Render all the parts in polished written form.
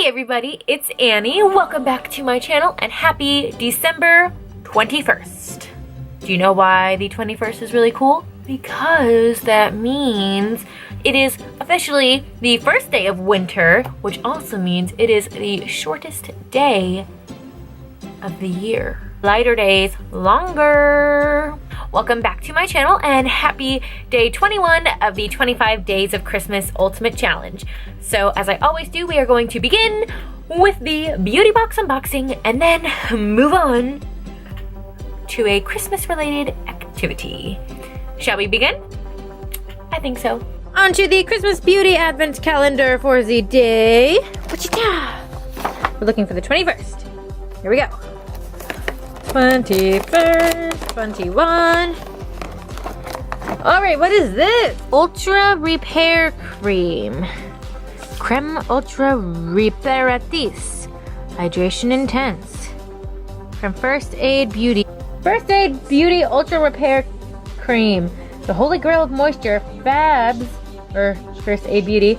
Hey everybody, it's Annie. Welcome back to my channel and happy December 21st. Do you know why the 21st is really cool? Because that means it is officially the first day of winter, which also means it is the shortest day of the year. Lighter days, longer. Welcome back to my channel and happy day 21 of the 25 Days of Christmas Ultimate Challenge. So as I always do, we are going to begin with the beauty box unboxing and then move on to a Christmas related activity. Shall we begin? I think so. On to the Christmas beauty advent calendar for the day. We're looking for the 21st. Here we go. 21st, 21. All right, what is this? Ultra Repair Cream. Creme Ultra Reparatrice. Hydration Intense. From First Aid Beauty. First Aid Beauty Ultra Repair Cream. The holy grail of moisture. Fabs, or First Aid Beauty.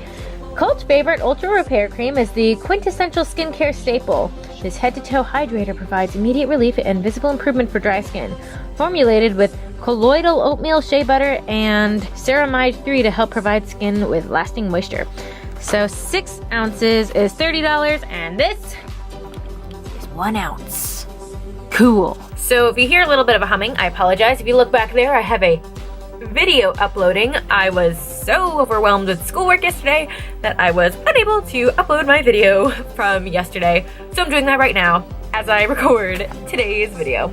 Cult favorite Ultra Repair Cream is the quintessential skincare staple. This head-to-toe hydrator provides immediate relief and visible improvement for dry skin. Formulated with colloidal oatmeal shea butter and ceramide 3 to help provide skin with lasting moisture. So 6 ounces is $30, and this is 1 ounce. Cool. So if you hear a little bit of a humming, I apologize. If you look back there, I have a video uploading. I was so overwhelmed with schoolwork yesterday that I was unable to upload my video from yesterday. So I'm doing that right now as I record today's video.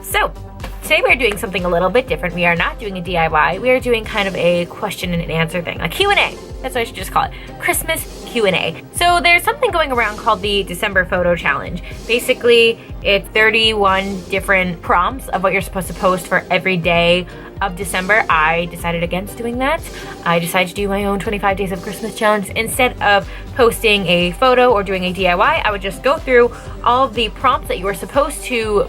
So today we're doing something a little bit different. We are not doing a DIY. We are doing kind of a question and answer thing, a Q&A. That's what I should just call it. Christmas Q&A. So there's something going around called the December Photo Challenge. Basically, it's 31 different prompts of what you're supposed to post for every day of December. I decided against doing that. I decided to do my own 25 Days of Christmas Challenge. Instead of posting a photo or doing a DIY, I would just go through all of the prompts that you were supposed to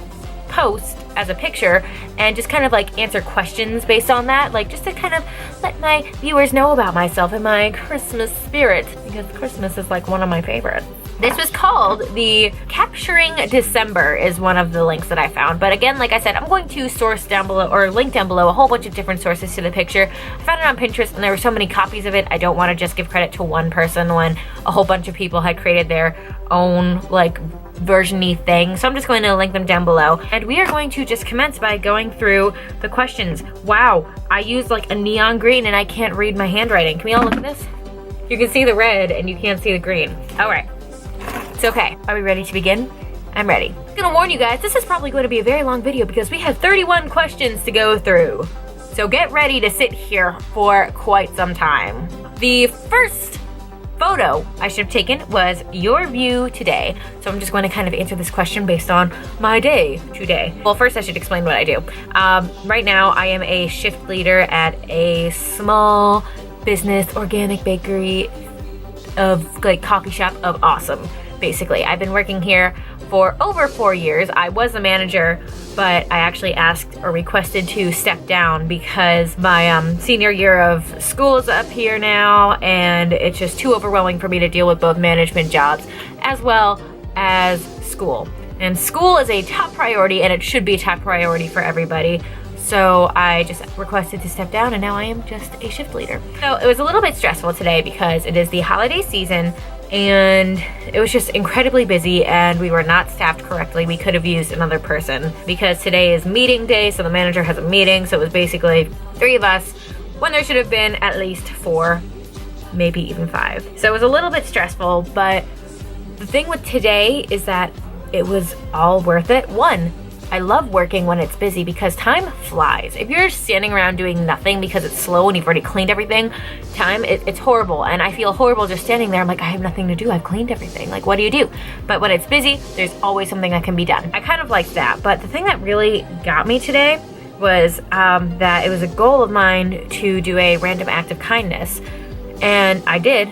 post as a picture and just kind of like answer questions based on that, like just to kind of let my viewers know about myself and my Christmas spirit, because Christmas is like one of my favorites. This was called the Capturing December is one of the links that I found. But again, like I said, I'm going to source down below or link down below a whole bunch of different sources to the picture. I found it on Pinterest and there were so many copies of it. I don't want to just give credit to one person when a whole bunch of people had created their own like version-y thing. So I'm just going to link them down below. And we are going to just commence by going through the questions. Wow, I used like a neon green and I can't read my handwriting. Can we all look at this? You can see the red and you can't see the green. All right. It's okay. Are we ready to begin? I'm ready. I'm gonna warn you guys, this is probably going to be a very long video because we have 31 questions to go through. So get ready to sit here for quite some time. The first photo I should have taken was your view today. So I'm just going to kind of answer this question based on my day today. Well, first I should explain what I do. Right now I am a shift leader at a small business organic bakery of like coffee shop of awesome. Basically, I've been working here for over 4 years. I was a manager, but I actually asked or requested to step down because my senior year of school is up here now, and it's just too overwhelming for me to deal with both management jobs as well as school. And school is a top priority, and it should be a top priority for everybody. So I just requested to step down, and now I am just a shift leader. So it was a little bit stressful today because it is the holiday season, and it was just incredibly busy and we were not staffed correctly. We could have used another person because today is meeting day, so the manager has a meeting, so it was basically 3 of us when there should have been at least 4, maybe even 5. So it was a little bit stressful, but the thing with today is that it was all worth it. One, I love working when it's busy because time flies. If you're standing around doing nothing because it's slow and you've already cleaned everything, it's horrible. And I feel horrible just standing there. I'm like, I have nothing to do. I've cleaned everything. Like, what do you do? But when it's busy, there's always something that can be done. I kind of liked that. But the thing that really got me today was that it was a goal of mine to do a random act of kindness. And I did.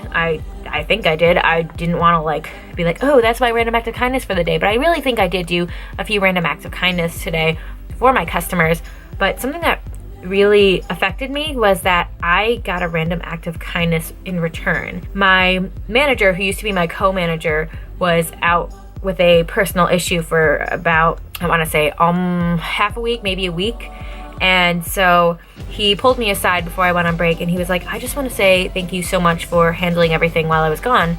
I think I did. I didn't want to like be like, oh, that's my random act of kindness for the day. But I really think I did do a few random acts of kindness today for my customers. But something that really affected me was that I got a random act of kindness in return. My manager, who used to be my co-manager, was out with a personal issue for about, I want to say, half a week, maybe a week. And so he pulled me aside before I went on break, and he was like, I just want to say thank you so much for handling everything while I was gone.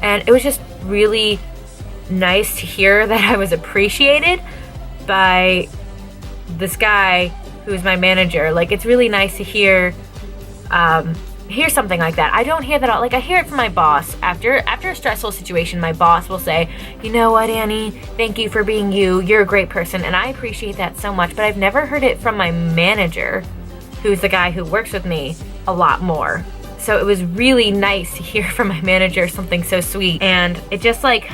And it was just really nice to hear that I was appreciated by this guy who's my manager. Like, it's really nice to hear something like that. I don't hear that all. Like, I hear it from my boss. After a stressful situation, my boss will say, you know what, Annie, thank you for being you. You're a great person. And I appreciate that so much. But I've never heard it from my manager, who's the guy who works with me, a lot more. So it was really nice to hear from my manager something so sweet. And it just like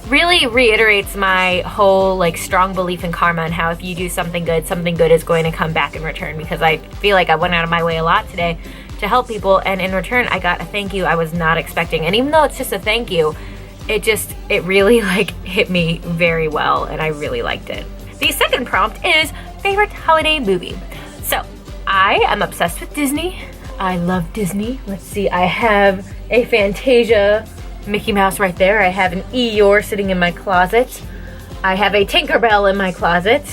really reiterates my whole like strong belief in karma and how if you do something good is going to come back in return, because I feel like I went out of my way a lot today to help people, and in return I got a thank you I was not expecting. And even though it's just a thank you, it really like hit me very well, and I really liked it. The second prompt is favorite holiday movie. So I am obsessed with Disney. I love Disney. Let's see, I have a Fantasia Mickey Mouse right there. I have an Eeyore sitting in my closet. I have a Tinkerbell in my closet.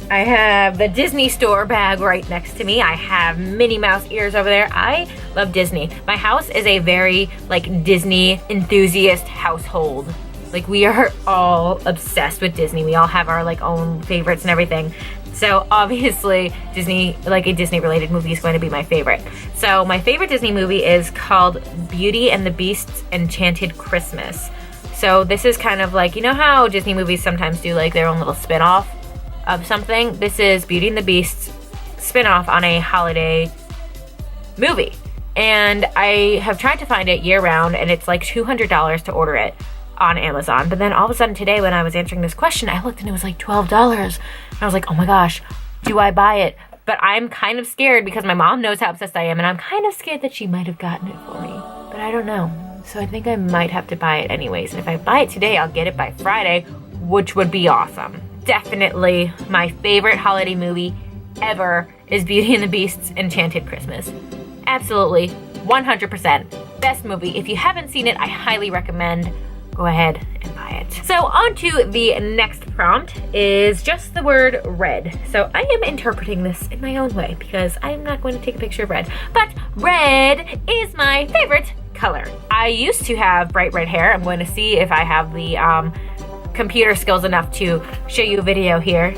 I have the Disney Store bag right next to me. I have Minnie Mouse ears over there. I love Disney. My house is a very like Disney enthusiast household. Like, we are all obsessed with Disney. We all have our like own favorites and everything. So obviously Disney, like a Disney related movie, is going to be my favorite. So my favorite Disney movie is called Beauty and the Beast's Enchanted Christmas. So this is kind of like, you know how Disney movies sometimes do like their own little spin-off of something? This is Beauty and the Beast's spin-off on a holiday movie. And I have tried to find it year round, and it's like $200 to order it on Amazon. But then all of a sudden today, when I was answering this question, I looked and it was like $12. And I was like, oh my gosh, do I buy it? But I'm kind of scared because my mom knows how obsessed I am, and I'm kind of scared that she might have gotten it for me. But I don't know. So I think I might have to buy it anyways. And if I buy it today, I'll get it by Friday, which would be awesome. Definitely my favorite holiday movie ever is Beauty and the Beast's Enchanted Christmas. Absolutely, 100%. Best movie. If you haven't seen it, I highly recommend. Go ahead and buy it. So on to the next prompt is just the word red. So I am interpreting this in my own way because I'm not going to take a picture of red, but red is my favorite color. I used to have bright red hair. I'm going to see if I have the computer skills enough to show you a video here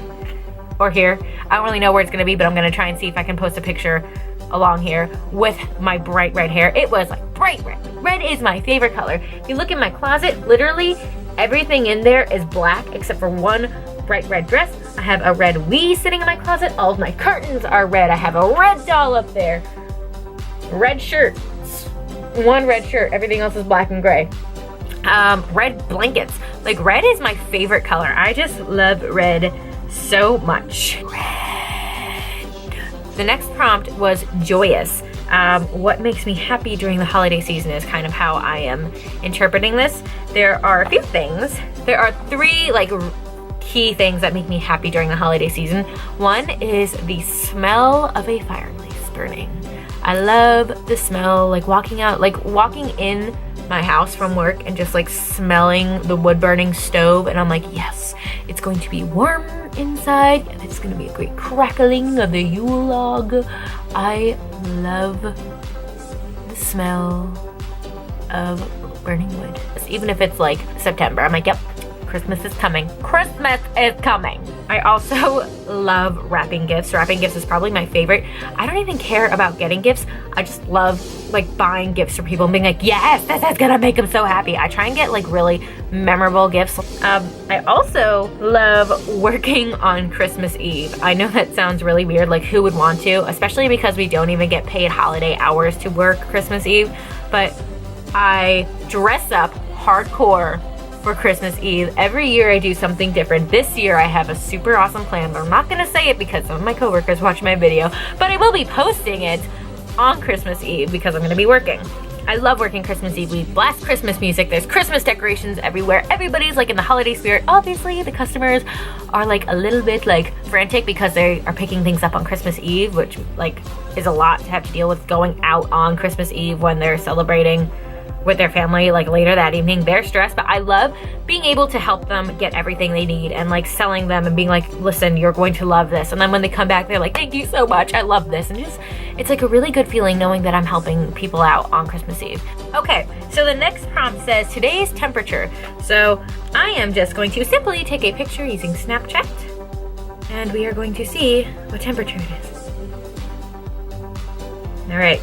or here. I don't really know where it's going to be, but I'm going to try and see if I can post a picture along here with my bright red hair. It was like bright red. Red is my favorite color. If you look in my closet, literally everything in there is black except for one bright red dress. I have a red Wii sitting in my closet. All of my curtains are red. I have a red doll up there. Red shirt. One red shirt. Everything else is black and gray. Red blankets. Like, red is my favorite color. I just love red so much. The next prompt was joyous. What makes me happy during the holiday season is kind of how I am interpreting this. There are a few things. There are three like key things that make me happy during the holiday season. One is the smell of a fireplace burning. I love the smell, like walking in my house from work and just like smelling the wood burning stove, and I'm like, yes, it's going to be warm inside and it's going to be a great crackling of the Yule log. I love the smell of burning wood. Even if it's like September, I'm like, yep, Christmas is coming. Christmas is coming. I also love wrapping gifts. Wrapping gifts is probably my favorite. I don't even care about getting gifts. I just love like buying gifts for people and being like, yes, this is gonna make them so happy. I try and get like really memorable gifts. I also love working on Christmas Eve. I know that sounds really weird, like who would want to, especially because we don't even get paid holiday hours to work Christmas Eve, but I dress up hardcore for Christmas Eve. Every year I do something different. This year I have a super awesome plan, but I'm not gonna say it because some of my coworkers watch my video, but I will be posting it on Christmas Eve because I'm gonna be working. I love working Christmas Eve. We blast Christmas music. There's Christmas decorations everywhere. Everybody's like in the holiday spirit. Obviously, the customers are like a little bit like frantic because they are picking things up on Christmas Eve, which like is a lot to have to deal with going out on Christmas Eve when they're celebrating with their family like later that evening. They're stressed, but I love being able to help them get everything they need and like selling them and being like, listen, you're going to love this. And then when they come back, they're like, thank you so much, I love this. And just, it's like a really good feeling knowing that I'm helping people out on Christmas Eve. Okay, so the next prompt says today's temperature. So I am just going to simply take a picture using Snapchat and we are going to see what temperature it is. All right,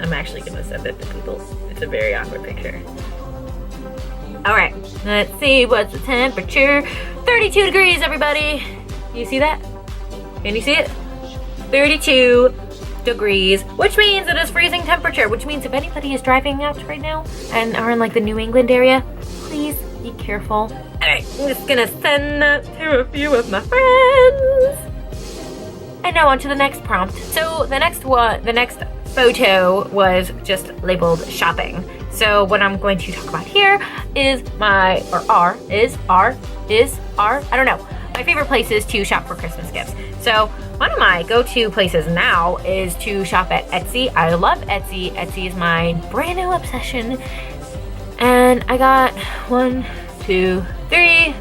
I'm actually gonna send it to people. It's a very awkward picture. All right, let's see what's the temperature. 32 degrees, everybody. You see that? Can you see it? 32 degrees, which means it is freezing temperature, which means if anybody is driving out right now and are in like the New England area, please be careful. All right, I'm just gonna send that to a few of my friends. And now on to the next prompt. So the next photo was just labeled shopping. So what I'm going to talk about here is my favorite places to shop for Christmas gifts. So one of my go-to places now is to shop at Etsy. I love Etsy. Etsy is my brand new obsession. And I got 1, 2, 3,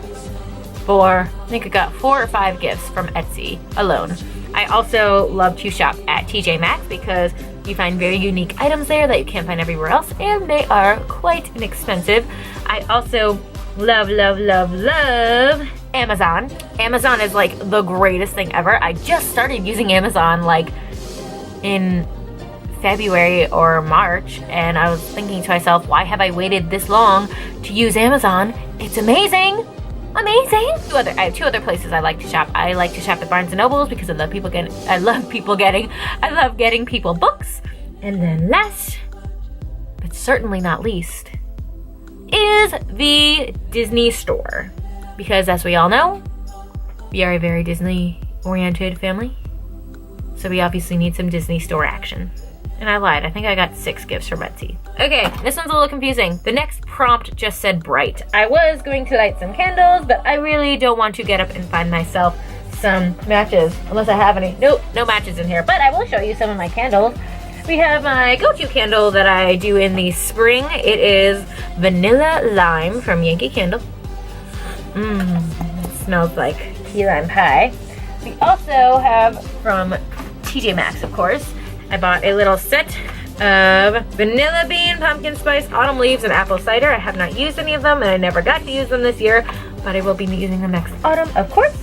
4, I think I got 4 or 5 gifts from Etsy alone. I also love to shop at TJ Maxx because you find very unique items there that you can't find everywhere else, and they are quite inexpensive. I also love Amazon. Amazon is like the greatest thing ever. I just started using Amazon like in February or March, and I was thinking to myself, why have I waited this long to use Amazon? It's amazing. Amazing. I have 2 other places I like to shop. I like to shop at Barnes & Nobles because I love getting people books. And then last, but certainly not least, is the Disney store. Because as we all know, we are a very Disney-oriented family. So we obviously need some Disney store action. And I lied, I think I got 6 gifts from Etsy. Okay, this one's a little confusing. The next prompt just said bright. I was going to light some candles, but I really don't want to get up and find myself some matches, unless I have any. Nope, no matches in here, but I will show you some of my candles. We have my go-to candle that I do in the spring. It is Vanilla Lime from Yankee Candle. It smells like key lime pie. We also have from TJ Maxx, of course. I bought a little set of vanilla bean, pumpkin spice, autumn leaves, and apple cider. I have not used any of them, and I never got to use them this year, but I will be using them next autumn, of course.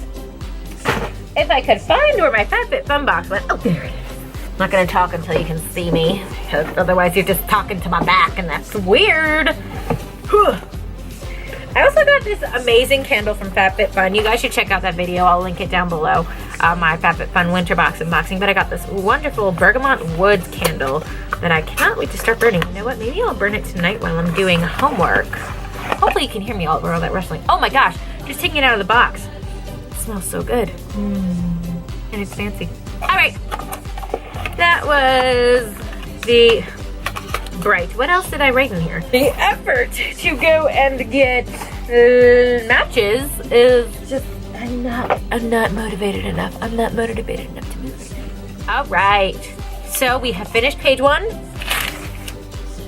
If I could find where my FabFitFun box went. Oh, there it is. I'm not gonna talk until you can see me, because otherwise you're just talking to my back, and that's weird. Whew. I also got this amazing candle from FabFitFun. You guys should check out that video. I'll link it down below. My FabFitFun winter box unboxing. But I got this wonderful bergamot wood candle that I cannot wait to start burning. You know what? Maybe I'll burn it tonight while I'm doing homework. Hopefully you can hear me all over all that rustling. Oh my gosh! Just taking it out of the box. It smells so good. And it's fancy. All right. That was the bright. What else did I write in here? The effort to go and get matches is just, I'm not motivated enough. I'm not motivated enough to move right now. All right. So we have finished page 1.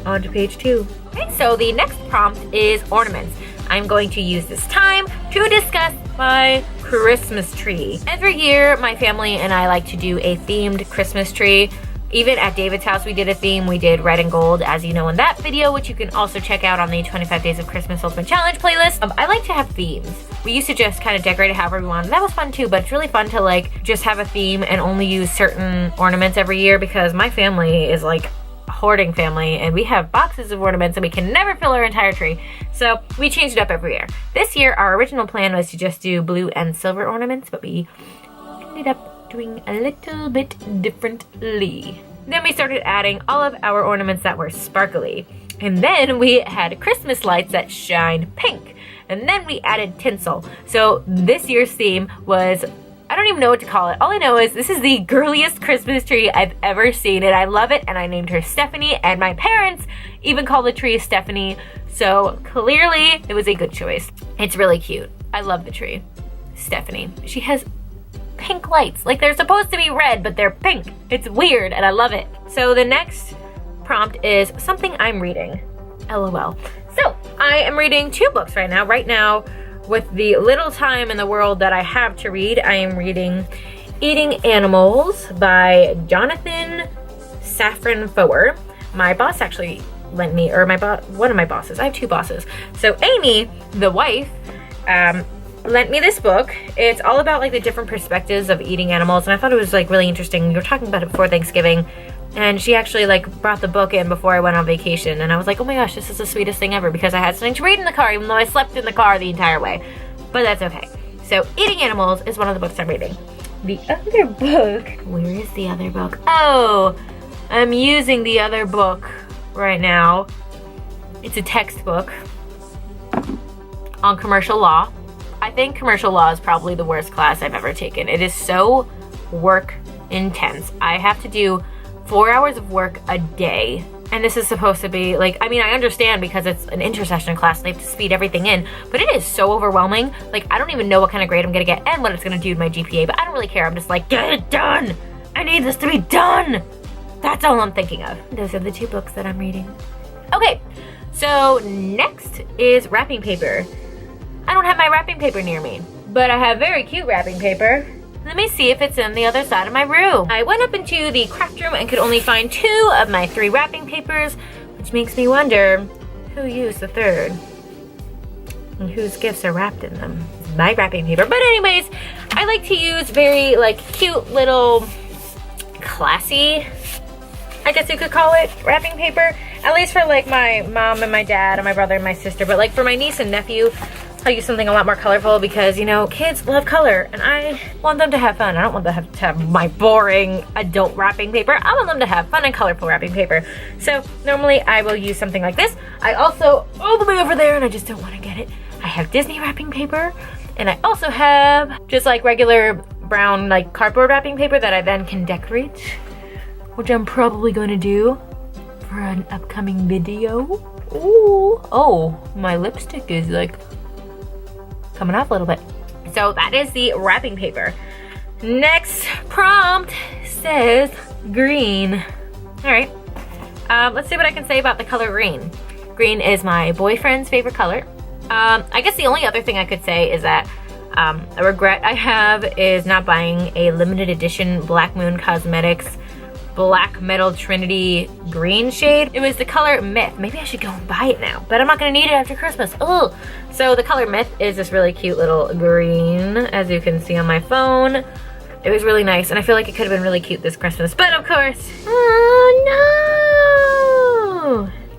On to page 2. Okay, so the next prompt is ornaments. I'm going to use this time to discuss my Christmas tree. Every year, my family and I like to do a themed Christmas tree. Even at David's house, we did a theme. We did red and gold, as you know in that video, which you can also check out on the 25 Days of Christmas Ultimate Challenge playlist. I like to have themes. We used to just kind of decorate it however we wanted. That was fun too, but it's really fun to like just have a theme and only use certain ornaments every year because my family is like a hoarding family and we have boxes of ornaments and we can never fill our entire tree. So we changed it up every year. This year, our original plan was to just do blue and silver ornaments, but we ended up doing a little bit differently. Then we started adding all of our ornaments that were sparkly. And then we had Christmas lights that shine pink. And then we added tinsel. So this year's theme was, I don't even know what to call it. All I know is this is the girliest Christmas tree I've ever seen, and I love it, and I named her Stephanie, and my parents even call the tree Stephanie, so clearly it was a good choice. It's really cute. I love the tree. Stephanie. She has pink lights. Like, they're supposed to be red, but they're pink. It's weird, and I love it. So the next prompt is something I'm reading. LOL. So, I am reading 2 books right now. Right now, with the little time in the world that I have to read, I am reading Eating Animals by Jonathan Safran Foer. My boss actually lent me, or one of my bosses. I have 2 bosses. So Amy, the wife, lent me this book. It's all about like the different perspectives of eating animals, and I thought it was like really interesting. We were talking about it before Thanksgiving, and she actually like brought the book in before I went on vacation, and I was like, oh my gosh, this is the sweetest thing ever, because I had something to read in the car, even though I slept in the car the entire way. But that's okay. So Eating Animals is one of the books I'm reading. The other book, where is the other book? Oh, I'm using the other book right now. It's a textbook on commercial law. I think commercial law is probably the worst class I've ever taken. It is so work intense. I have to do 4 hours of work a day. And this is supposed to be like, I mean, I understand because it's an intercession class, they have to speed everything in, but it is so overwhelming. Like, I don't even know what kind of grade I'm gonna get and what it's gonna do to my GPA, but I don't really care. I'm just like, get it done. I need this to be done. That's all I'm thinking of. Those are the 2 books that I'm reading. Okay, so next is wrapping paper. I don't have my wrapping paper near me, but I have very cute wrapping paper. Let me see if it's in the other side of my room. I went up into the craft room and could only find 2 of my 3 wrapping papers, which makes me wonder who used the 3rd and whose gifts are wrapped in them. My wrapping paper. But anyways, I like to use very like cute little classy, I guess you could call it, wrapping paper. At least for like my mom and my dad and my brother and my sister. But like for my niece and nephew, I'll use something a lot more colorful because, you know, kids love color and I want them to have fun. I don't want them to have my boring adult wrapping paper. I want them to have fun and colorful wrapping paper. So normally I will use something like this. I also, all the way over there, and I just don't want to get it, I have Disney wrapping paper, and I also have just like regular brown like cardboard wrapping paper that I then can decorate, which I'm probably going to do for an upcoming video. Ooh, oh, my lipstick is like coming off a little bit. So that is the wrapping paper. Next prompt says green. All right, let's see what I can say about the color green. Green is my boyfriend's favorite color. I guess the only other thing I could say is that a regret I have is not buying a limited edition Black Moon Cosmetics Black Metal Trinity green shade. It was the color Myth. Maybe I should go and buy it now, but I'm not gonna need it after Christmas. Oh, so the color Myth is this really cute little green, as you can see on my phone. It was really nice, and I feel like it could have been really cute this Christmas, but of course, oh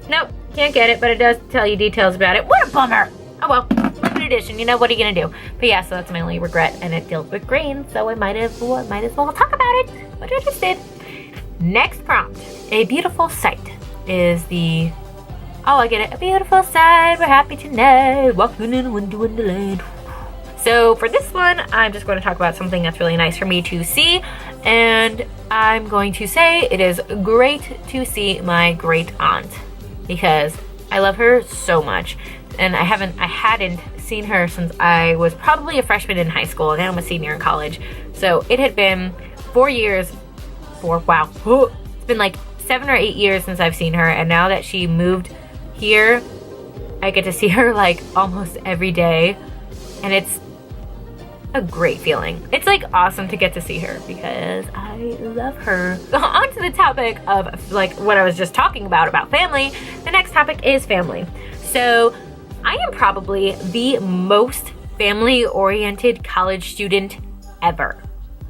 no! Nope, can't get it, but it does tell you details about it. What a bummer! Oh well, limited edition, you know, what are you gonna do? But yeah, so that's my only regret, and it deals with green, so I might as well talk about it, which I just did. Next prompt, a beautiful sight is the, oh, I get it, a beautiful sight, we're happy tonight, walking in a wonderland. So for this one, I'm just going to talk about something that's really nice for me to see, and I'm going to say it is great to see my great aunt, because I love her so much, and I hadn't seen her since I was probably a freshman in high school, and now I'm a senior in college. So it had been 4 years. Wow, it's been like 7 or 8 years since I've seen her, and now that she moved here, I get to see her like almost every day, and it's a great feeling. It's like awesome to get to see her because I love her. On to the topic of like what I was just talking about family. The next topic is family. So I am probably the most family-oriented college student ever.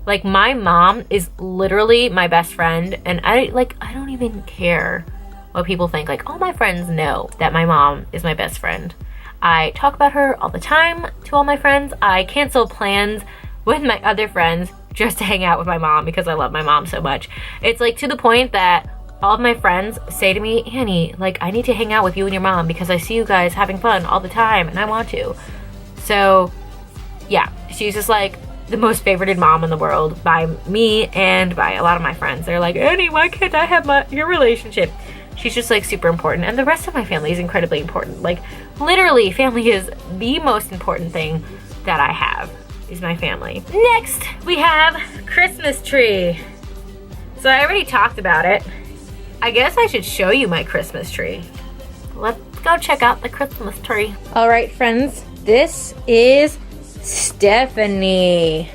Like, my mom is literally my best friend, and I don't even care what people think. Like, all my friends know that my mom is my best friend. I talk about her all the time to all my friends. I cancel plans with my other friends just to hang out with my mom because I love my mom so much. It's like to the point that all of my friends say to me, Annie, like, I need to hang out with you and your mom because I see you guys having fun all the time and I want to. So yeah, she's just like the most favorited mom in the world by me and by a lot of my friends. They're like, Annie, why can't I have your relationship? She's just like super important, and the rest of my family is incredibly important. Like literally, family is the most important thing that I have, is my family. Next, we have Christmas tree. So I already talked about it. I guess I should show you my Christmas tree. Let's go check out the Christmas tree. All right, friends, this is Stephanie.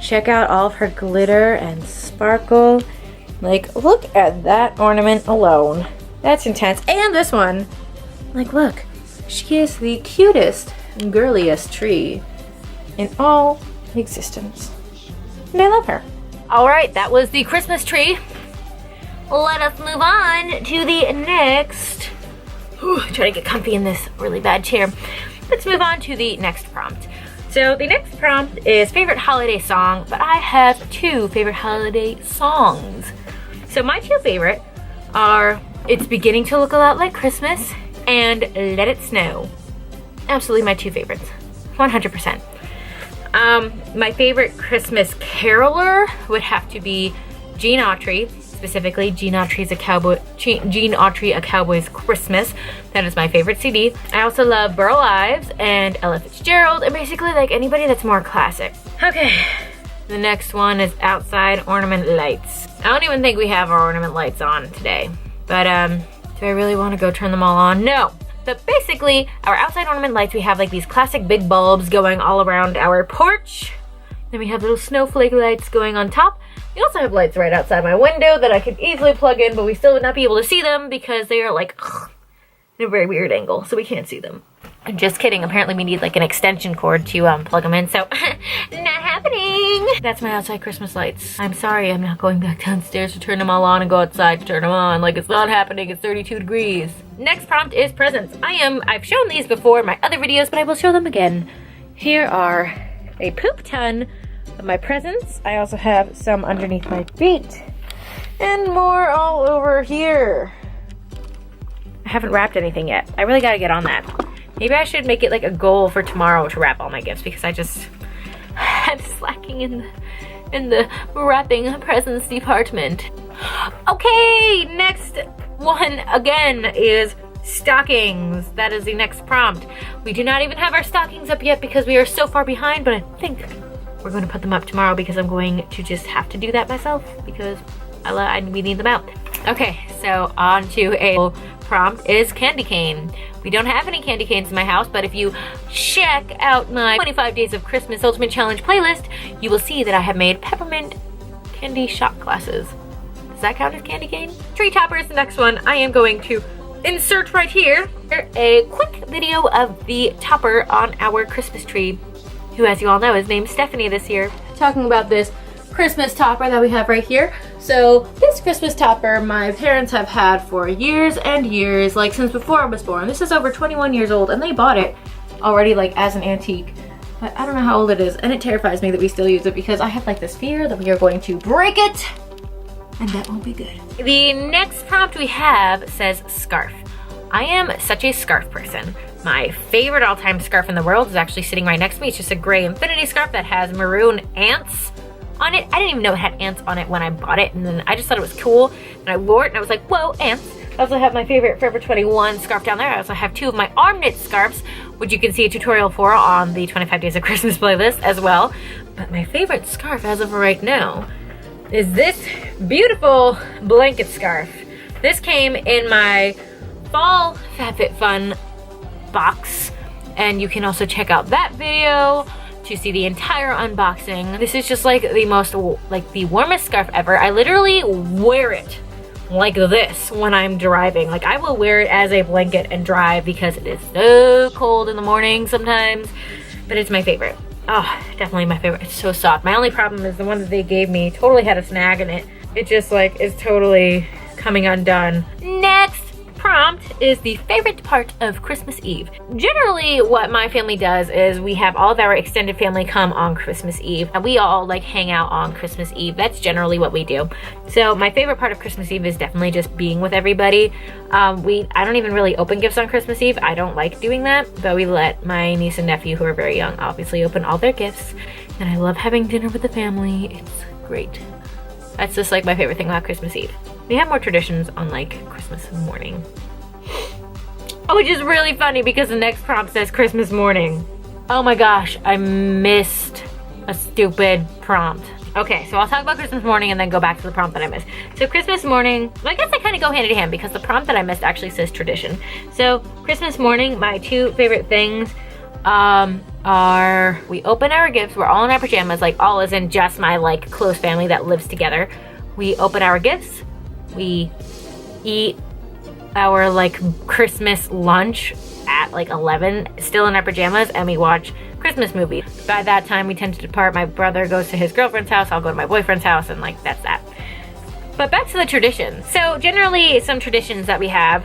Check out all of her glitter and sparkle. Like, look at that ornament alone. That's intense. And this one. Like, look. She is the cutest and girliest tree in all existence. And I love her. All right, that was the Christmas tree. Let us move on to the next. Try to get comfy in this really bad chair. Let's move on to the next prompt. So the next prompt is favorite holiday song, but I have 2 favorite holiday songs. So my 2 favorite are It's Beginning to Look a Lot Like Christmas and Let It Snow. Absolutely my 2 favorites, 100%. My favorite Christmas caroler would have to be Gene Autry, specifically Gene Autry, A Cowboy's Christmas. That is my favorite CD. I also love Burl Ives and Ella Fitzgerald, and basically like anybody that's more classic. Okay, the next one is outside ornament lights. I don't even think we have our ornament lights on today, but do I really want to go turn them all on? No. But basically, our outside ornament lights, we have like these classic big bulbs going all around our porch. Then we have little snowflake lights going on top. We also have lights right outside my window that I could easily plug in, but we still would not be able to see them because they are like in a very weird angle, so we can't see them. I'm just kidding. Apparently we need like an extension cord to plug them in, so not happening. That's my outside Christmas lights. I'm sorry, I'm not going back downstairs to turn them all on and go outside to turn them on. Like, it's not happening. It's 32 degrees. Next prompt is presents. I've shown these before in my other videos, but I will show them again. Here are a poop ton of my presents. I also have some underneath my feet and more all over here. I haven't wrapped anything yet. I really gotta get on that. Maybe I should make it like a goal for tomorrow to wrap all my gifts, because I'm slacking in the wrapping presents department. Okay, next one again is stockings. That is the next prompt. We do not even have our stockings up yet because we are so far behind, but I think we're going to put them up tomorrow because I'm going to just have to do that myself because we need them out. Okay, so on to a prompt is candy cane. We don't have any candy canes in my house, but if you check out my 25 Days of Christmas Ultimate Challenge playlist, you will see that I have made peppermint candy shot glasses. Does that count as candy cane? Tree topper is the next one. I am going to insert right here a quick video of the topper on our Christmas tree, who, as you all know, is named Stephanie this year. Talking about this Christmas topper that we have right here. So this Christmas topper my parents have had for years and years, like since before I was born. This is over 21 years old and they bought it already like as an antique. But I don't know how old it is, and it terrifies me that we still use it because I have like this fear that we are going to break it, and that won't be good. The next prompt we have says scarf. I am such a scarf person. My favorite all-time scarf in the world is actually sitting right next to me. It's just a gray infinity scarf that has maroon ants on it. I didn't even know it had ants on it when I bought it, and then I just thought it was cool, and I wore it, and I was like, whoa, ants. I also have my favorite Forever 21 scarf down there. I also have two of my arm knit scarves, which you can see a tutorial for on the 25 Days of Christmas playlist as well. But my favorite scarf as of right now is this beautiful blanket scarf. This came in my fall FabFitFun box, and you can also check out that video to see the entire unboxing. This is just like the most, like the warmest scarf ever. I literally wear it like this when I'm driving. Like I will wear it as a blanket and drive because it is so cold in the morning sometimes, but it's my favorite. Oh, definitely my favorite. It's so soft. My only problem is the one that they gave me totally had a snag in it. It just like is totally coming undone. Next prompt is the favorite part of Christmas Eve. Generally, what my family does is we have all of our extended family come on Christmas Eve, and we all like hang out on Christmas Eve. That's generally what we do. So my favorite part of Christmas Eve is definitely just being with everybody. I don't even really open gifts on Christmas Eve. I don't like doing that, but we let my niece and nephew, who are very young, obviously open all their gifts. and I love having dinner with the family. It's great. That's just like my favorite thing about Christmas Eve. We have more traditions on like Christmas morning. Oh, which is really funny because the next prompt says Christmas morning. Oh my gosh, I missed a stupid prompt. Okay, so I'll talk about Christmas morning and then go back to the prompt that I missed. So Christmas morning, well, I guess they kind of go hand in hand because the prompt that I missed actually says tradition. So Christmas morning, my two favorite things are we open our gifts. We're all in our pajamas, like all as in just my like close family that lives together. We open our gifts. We eat our like Christmas lunch at like 11, still in our pajamas, and we watch Christmas movies. By that time, we tend to depart. My brother goes to his girlfriend's house. I'll go to my boyfriend's house, and like that's that. But back to the traditions. So generally, some traditions that we have,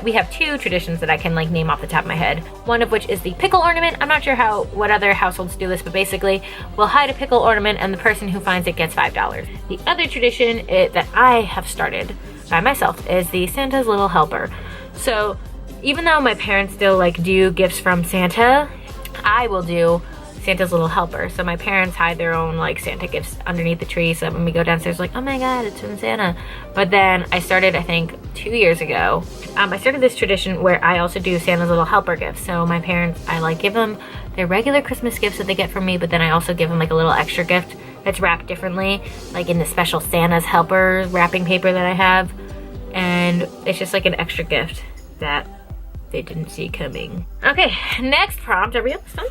we have two traditions that I can like name off the top of my head. One of which is the pickle ornament. I'm not sure what other households do this, but basically, we'll hide a pickle ornament, and the person who finds it gets $5. The other tradition that I have started by myself is the Santa's Little Helper. So even though my parents still like do gifts from Santa, I will do Santa's Little Helper. So my parents hide their own like Santa gifts underneath the tree, so when we go downstairs like, oh my god, it's from Santa. But then I started, I think 2 years ago, I started this tradition where I also do Santa's Little Helper gifts. So my parents, I like give them their regular Christmas gifts that they get from me, but then I also give them like a little extra gift that's wrapped differently, like in the special Santa's Helper wrapping paper that I have. And it's just like an extra gift that they didn't see coming. Okay, next prompt. Are we almost done?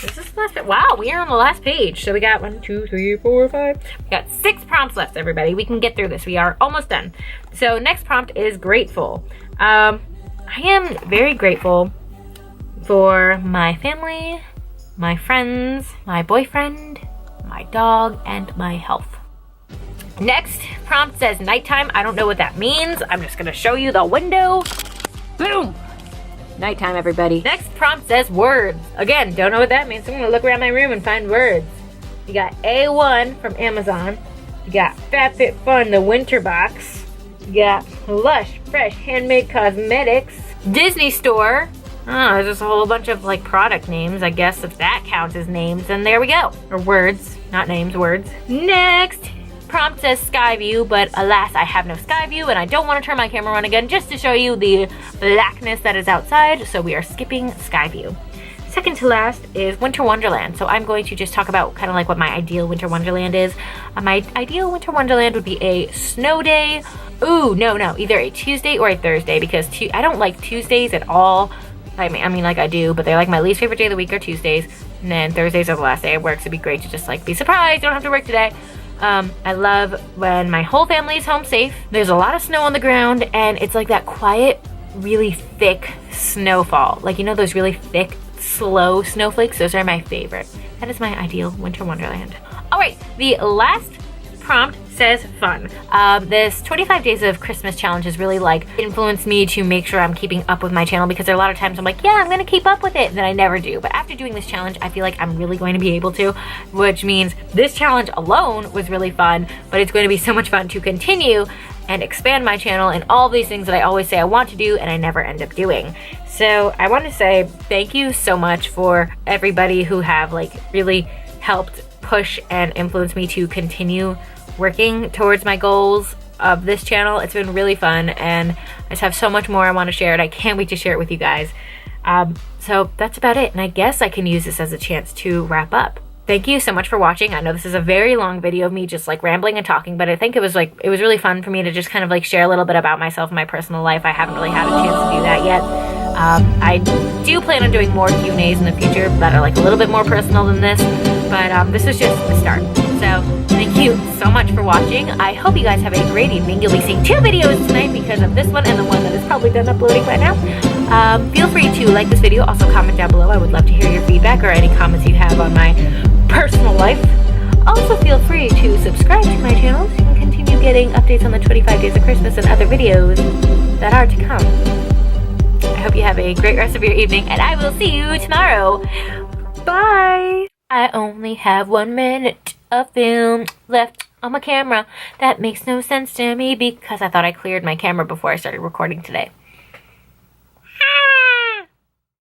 This is the last bit. Wow, we are on the last page. So we got 1, 2, 3, 4, 5. We got 6 prompts left, everybody. We can get through this. We are almost done. So next prompt is grateful. I am very grateful for my family, my friends, my boyfriend, my dog, and my health. Next prompt says nighttime. I don't know what that means. I'm just gonna show you the window. Boom! Nighttime, everybody. Next prompt says words. Again, don't know what that means. So I'm gonna look around my room and find words. You got A1 from Amazon. You got FabFitFun, the winter box. You got Lush, fresh, handmade cosmetics. Disney Store. Oh, there's just a whole bunch of like product names. I guess if that counts as names, then there we go. Or words, not names, words. Next prompt says sky view, but alas, I have no sky view, and I don't want to turn my camera on again just to show you the blackness that is outside, so we are skipping sky view. Second to last is winter wonderland. So I'm going to just talk about kind of like what my ideal winter wonderland is. My ideal winter wonderland would be a snow day. Ooh, no, either a Tuesday or a Thursday, because I don't like Tuesdays at all. I mean, like I do, but they're like my least favorite day of the week are Tuesdays, and then Thursdays are the last day of work, so it'd be great to just like be surprised, don't have to work today. I love when my whole family is home safe. There's a lot of snow on the ground, and it's like that quiet, really thick snowfall. Like, you know those really thick, slow snowflakes? Those are my favorite. That is my ideal winter wonderland. All right, the last prompt says fun. This 25 days of Christmas challenge has really like influenced me to make sure I'm keeping up with my channel, because there are a lot of times I'm like, yeah, I'm gonna keep up with it, and then I never do. But after doing this challenge, I feel like I'm really going to be able to, which means this challenge alone was really fun, but it's going to be so much fun to continue and expand my channel and all these things that I always say I want to do and I never end up doing. So I want to say thank you so much for everybody who have like really helped push and influence me to continue working towards my goals of this channel. It's been really fun, and I just have so much more I want to share, and I can't wait to share it with you guys. So that's about it, and I guess I can use this as a chance to wrap up. Thank you so much for watching. I know this is a very long video of me just like rambling and talking, but I think it was really fun for me to just kind of like share a little bit about myself and my personal life. I haven't really had a chance to do that yet. I do plan on doing more Q&As in the future that are like a little bit more personal than this, but this was just the start. So thank you so much for watching. I hope you guys have a great evening. You'll be seeing 2 videos tonight because of this one and the one that is probably done uploading by now. Feel free to like this video. Also comment down below. I would love to hear your feedback or any comments you have on my personal life. Also feel free to subscribe to my channel so you can continue getting updates on the 25 days of Christmas and other videos that are to come. I hope you have a great rest of your evening, and I will see you tomorrow. Bye! I only have 1 minute of film left on my camera. That makes no sense to me because I thought I cleared my camera before I started recording today.